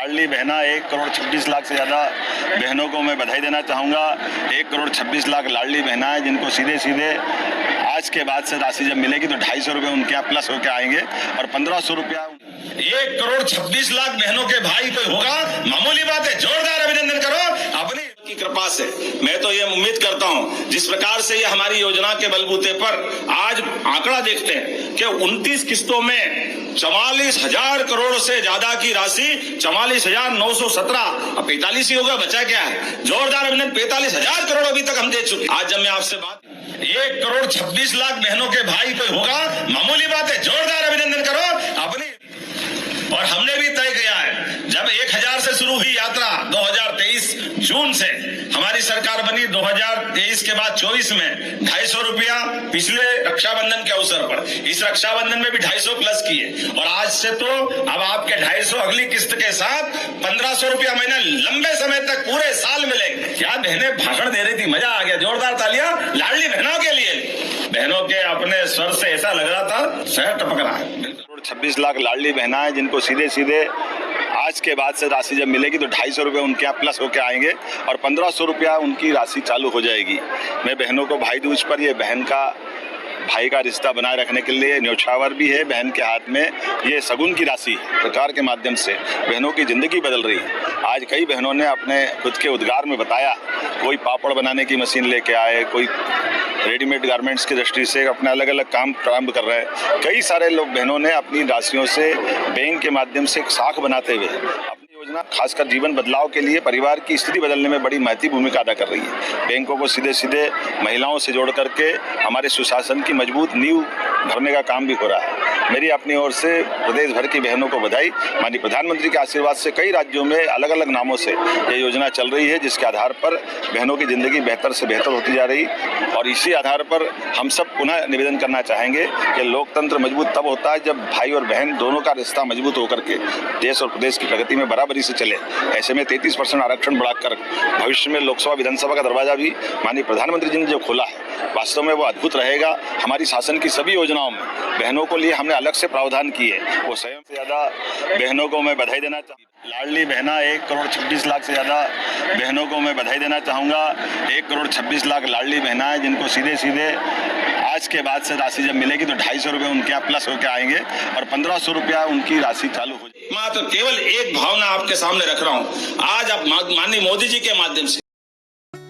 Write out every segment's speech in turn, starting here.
लाडली बहना 1,26,00,000 से ज़्यादा बहनों को मैं बधाई देना चाहूँगा। 1,26,00,000 लाडली बहना है जिनको सीधे सीधे आज के बाद से राशि जब मिलेगी तो 250 रुपये उनके यहाँ प्लस होकर आएंगे और 1500 रुपया 1,26,00,000 बहनों के भाई कोई होगा, मामूली बात है। जोरदार अभिनंदन करो अपनी की कृपा से। मैं तो ये उम्मीद करता हूँ जिस प्रकार से ये हमारी योजना के बलबूते पर आज आंकड़ा देखते हैं कि 29 किस्तों में 44,000 करोड़ से ज्यादा की राशि 44,917, अब 45 ही होगा, बचा क्या है। जोरदार अभिनंदन, 45,000 करोड़ अभी तक हम दे चुके। आज जब मैं आपसे बात 1,26,00,000 बहनों के भाई कोई होगा, मामूली बात है। जोरदार अभिनंदन करो अपनी। और हमने भी तय किया है जब 1,000 से शुरू हुई यात्रा 2023 जून से हमारी सरकार बनी, 2023 के बाद 24 में 250 रुपया पिछले रक्षाबंधन के अवसर पर, इस रक्षाबंधन में भी 250 प्लस किए और आज से तो अब आपके 250 अगली किस्त के साथ 1,500 रुपया महीना लंबे समय तक पूरे साल मिलेंगे। क्या बहनें भाषण दे रही थी, मजा आ गया। जोरदार तालियां लाडली बहनों के लिए। बहनों के अपने स्वर से ऐसा लग रहा था शहर टपक रहा है। 26,00,000 लाडली बहना है जिनको सीधे सीधे आज के बाद से राशि जब मिलेगी तो 250 रुपये उनके यहाँ प्लस होकर आएंगे और 1,500 रुपया उनकी राशि चालू हो जाएगी। मैं बहनों को भाई दूज पर ये बहन का भाई का रिश्ता बनाए रखने के लिए न्योछावर भी है। बहन के हाथ में ये सगुन की राशि सरकार के माध्यम से बहनों की ज़िंदगी बदल रही है। आज कई बहनों ने अपने खुद के उद्गार में बताया, कोई पापड़ बनाने की मशीन लेके आए, कोई रेडीमेड गारमेंट्स की दृष्टि से अपने अलग अलग काम प्रारंभ कर रहे हैं। कई सारे लोग बहनों ने अपनी राशियों से बैंक के माध्यम से एक साख बनाते हुए अपनी योजना खासकर जीवन बदलाव के लिए परिवार की स्थिति बदलने में बड़ी महत्वपूर्ण भूमिका अदा कर रही है। बैंकों को सीधे सीधे महिलाओं से जोड़ करके हमारे सुशासन की मजबूत नींव भरने का काम भी हो रहा है। मेरी अपनी ओर से प्रदेश भर की बहनों को बधाई। माननीय प्रधानमंत्री के आशीर्वाद से कई राज्यों में अलग अलग नामों से ये योजना चल रही है, जिसके आधार पर बहनों की ज़िंदगी बेहतर से बेहतर होती जा रही। और इसी आधार पर हम सब पुनः निवेदन करना चाहेंगे कि लोकतंत्र मजबूत तब होता है जब भाई और बहन दोनों का रिश्ता मजबूत होकर के देश और प्रदेश की प्रगति में बराबरी से चले। ऐसे में 33% आरक्षण बढ़ाकर भविष्य में लोकसभा विधानसभा का दरवाजा भी माननीय प्रधानमंत्री जी ने जो खोला है, वास्तव में वो अद्भुत रहेगा। हमारी शासन की सभी योजनाओं में बहनों को लिए हमने अलग से प्रावधान किए, वो स्वयं से ज़्यादा बहनों को मैं बधाई देना चाहूँगा। लाडली बहना 1,26,00,000 से ज़्यादा बहनों को मैं बधाई देना चाहूँगा। 1,26,00,000 लाडली बहना है जिनको सीधे सीधे आज के बाद से राशि जब मिलेगी तो 250 रुपये उनके यहाँ प्लस होकर आएंगे और 1,500 रुपया उनकी राशि चालू हो जाएगी। मैं तो केवल एक भावना आपके सामने रख रहा हूँ। आज आप माननीय मोदी जी के माध्यम से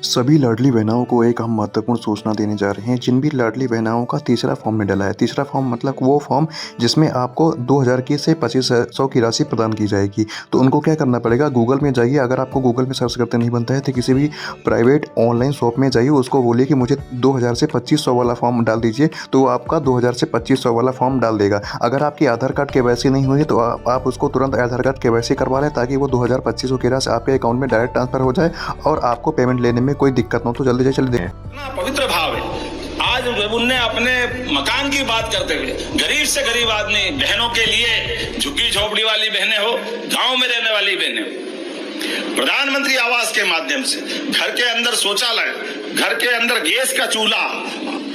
सभी लाडली बहनाओं को एक हम महत्वपूर्ण सूचना देने जा रहे हैं। जिन भी लाडली बहनाओं का तीसरा फॉर्म में डला है, तीसरा फॉर्म मतलब वो फॉर्म जिसमें आपको 2,000 की से 2,500 की राशि प्रदान की जाएगी, तो उनको क्या करना पड़ेगा, गूगल में जाइए। अगर आपको गूगल में सर्च करते नहीं बनता है तो किसी भी प्राइवेट ऑनलाइन शॉप में जाइए, उसको बोलिए कि मुझे 2,000 से 2,500 वाला फॉर्म डाल दीजिए, तो वो आपका 2,000 से 2,500 वाला फॉर्म डाल देगा। अगर आपकी आधार कार्ड KYC नहीं हुई तो आप उसको तुरंत आधार कार्ड KYC करवा लें, ताकि वो 2,000-2,500 की राशि आपके अकाउंट में डायरेक्ट ट्रांसफर हो जाए और आपको पेमेंट लेने में कोई दिक्कत ना हो। तो जल्दी से जल्दी दें। पवित्र भाव है। आज उनने अपने मकान की बात करते हुए गरीब से गरीब आदमी बहनों के लिए, झुग्गी झोपड़ी वाली बहनें हो, गांव में रहने वाली बहनें हो, प्रधानमंत्री आवास के माध्यम से घर के अंदर शौचालय, घर के अंदर गैस का चूल्हा,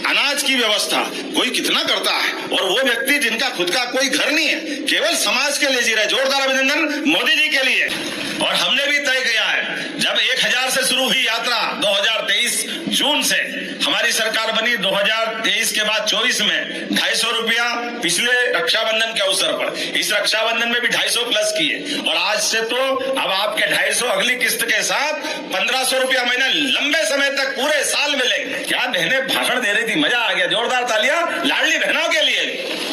अनाज की व्यवस्था कोई कितना करता है। और वो व्यक्ति जिनका खुद का कोई घर नहीं है, केवल समाज के लिए जी रहे। जोरदार अभिनंदन मोदी जी के लिए। और हमने भी तय किया है जब 1,000 से शुरू हुई यात्रा 2023 जून से हमारी सरकार बनी, 2023 के बाद 24 में 250 रुपया पिछले रक्षाबंधन के अवसर पर, इस रक्षाबंधन में भी 250 प्लस किए और आज से तो अब आपके 250 अगली किस्त के साथ 1,500 रुपया महीना लंबे समय तक पूरे साल मिलेंगे। क्या बहनें भाषण दे रही थी, मजा आ गया। जोरदार तालियां लाडली बहनों के लिए।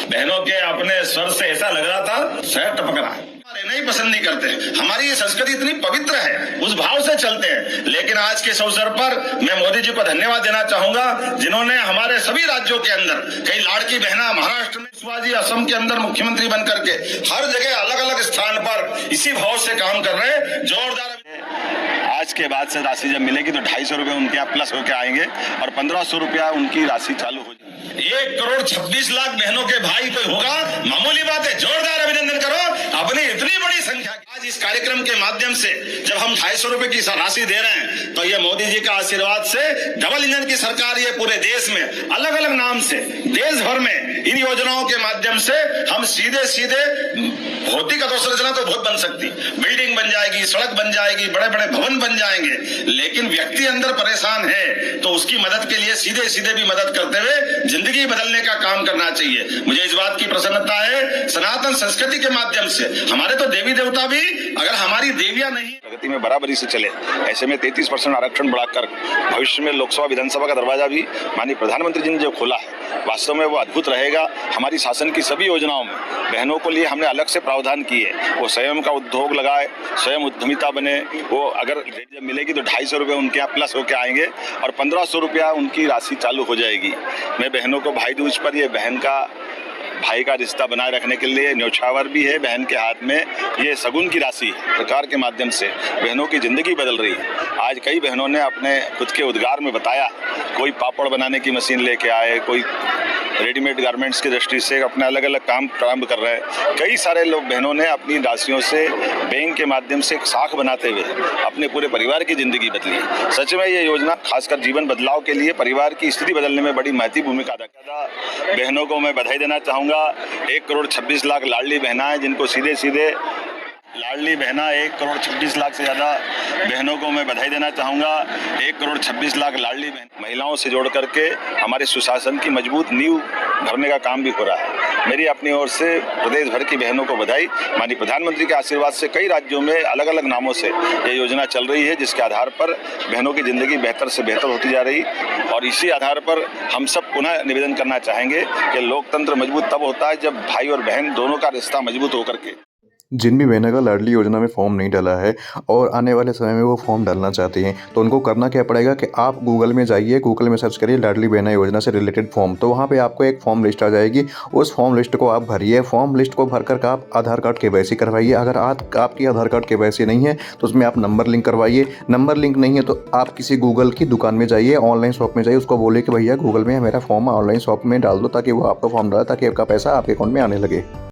बहनों के अपने स्वर से ऐसा लग रहा था शहर टपक रहा है। नहीं पसंद नहीं करते, हमारी ये संस्कृति इतनी पवित्र है, उस भाव से चलते हैं। लेकिन आज के इस अवसर पर मैं मोदी जी को धन्यवाद देना चाहूंगा, जिन्होंने हमारे सभी राज्यों के अंदर कई लाड़की बहना, महाराष्ट्र में शिवाजी, असम के अंदर मुख्यमंत्री बन करके हर जगह अलग अलग स्थान पर इसी भाव से काम कर रहे हैं। जोरदार आज के बाद से राशि जब मिलेगी तो 250 रुपये उनके यहाँ प्लस होकर आएंगे और 1,500 रुपया उनकी राशि चालू हो जाएगी। 1,26,00,000 बहनों के भाई कोई होगा, मामूली बात है। जोरदार अभिनंदन करो अपनी इतनी बड़ी संख्या। आज इस कार्यक्रम के माध्यम से जब हम 250 रुपए की राशि दे रहे हैं तो ये मोदी जी का आशीर्वाद से डबल इंजन की सरकार ये पूरे देश में अलग अलग नाम से देश भर में इन योजनाओं के माध्यम से हम सीधे सीधे भौतिक अधोसंरचना तो बहुत बन सकती, बिल्डिंग बन जाएगी, सड़क बन जाएगी, बड़े बड़े भवन बन जाएंगे, लेकिन व्यक्ति अंदर परेशान है तो उसकी मदद के लिए सीधे सीधे भी मदद करते हुए जिंदगी बदलने का काम करना चाहिए। मुझे इस बात की प्रसन्नता है सनातन संस्कृति के माध्यम से हमारे तो देवी देवता भी अगर हमारी देवियां नहीं प्रगति में बराबरी से चले, ऐसे में 33% आरक्षण बढ़ाकर भविष्य में लोकसभा विधानसभा का दरवाजा भी माननीय प्रधानमंत्री जी ने जो खोला है वास्तव में वो अद्भुत रहेगा। हमारी शासन की सभी योजनाओं में बहनों को लिए हमने अलग से प्रावधान किए, वो स्वयं का उद्योग लगाए, स्वयं उद्यमिता बने। वो अगर जब मिलेगी तो 250 रुपये उनके यहाँ प्लस होकर आएंगे और 1500 रुपया उनकी राशि चालू हो जाएगी। मैं बहनों को भाई दूज पर ये बहन का भाई का रिश्ता बनाए रखने के लिए न्योछावर भी है, बहन के हाथ में ये सगुन की राशि है। सरकार के माध्यम से बहनों की जिंदगी बदल रही है। आज कई बहनों ने अपने खुद के उद्गार में बताया, कोई पापड़ बनाने की मशीन लेके आए, कोई रेडीमेड गारमेंट्स की दृष्टि से अपने अलग अलग काम प्रारंभ कर रहे हैं। कई सारे लोग बहनों ने अपनी राशियों से बैंक के माध्यम से एक साख बनाते हुए अपने पूरे परिवार की जिंदगी बदली है। सच में ये योजना खासकर जीवन बदलाव के लिए परिवार की स्थिति बदलने में बड़ी महत्वपूर्ण भूमिका अदा करता है। बहनों को मैं बधाई देना चाहूँगा। 1,26,00,000 लाडली बहना है जिनको सीधे सीधे लाडली बहना 1,26,00,000 से ज़्यादा बहनों को मैं बधाई देना चाहूँगा। 1,26,00,000 लाडली बहन महिलाओं से जोड़ करके हमारे सुशासन की मजबूत नींव भरने का काम भी हो रहा है। मेरी अपनी ओर से प्रदेश भर की बहनों को बधाई। माननीय प्रधानमंत्री के आशीर्वाद से कई राज्यों में अलग अलग नामों से ये योजना चल रही है, जिसके आधार पर बहनों की ज़िंदगी बेहतर से बेहतर होती जा रही। और इसी आधार पर हम सब पुनः निवेदन करना चाहेंगे कि लोकतंत्र मजबूत तब होता है जब भाई और बहन दोनों का रिश्ता मजबूत होकर के। जिन भी बहनों का लाडली योजना में फॉर्म नहीं डाला है और आने वाले समय में वो फॉर्म डालना चाहते हैं तो उनको करना क्या पड़ेगा कि आप गूगल में जाइए, गूगल में सर्च करिए लाडली बहना योजना से रिलेटेड फॉर्म, तो वहाँ पे आपको एक फॉर्म लिस्ट आ जाएगी। उस फॉर्म लिस्ट को आप भरिए। फॉर्म लिस्ट को भर कर आप आधार कार्ड KYC करवाइए। अगर आपकी आधार कार्ड KYC नहीं है तो उसमें आप नंबर लिंक करवाइए। नंबर लिंक नहीं है तो आप किसी गूगल की दुकान में जाइए, ऑनलाइन शॉप में जाइए, उसको बोलिए कि भैया गूगल में मेरा फॉर्म ऑनलाइन शॉप में डाल दो ताकि वो आपका फॉर्म डाले ताकि आपका पैसा आपके अकाउंट में आने लगे।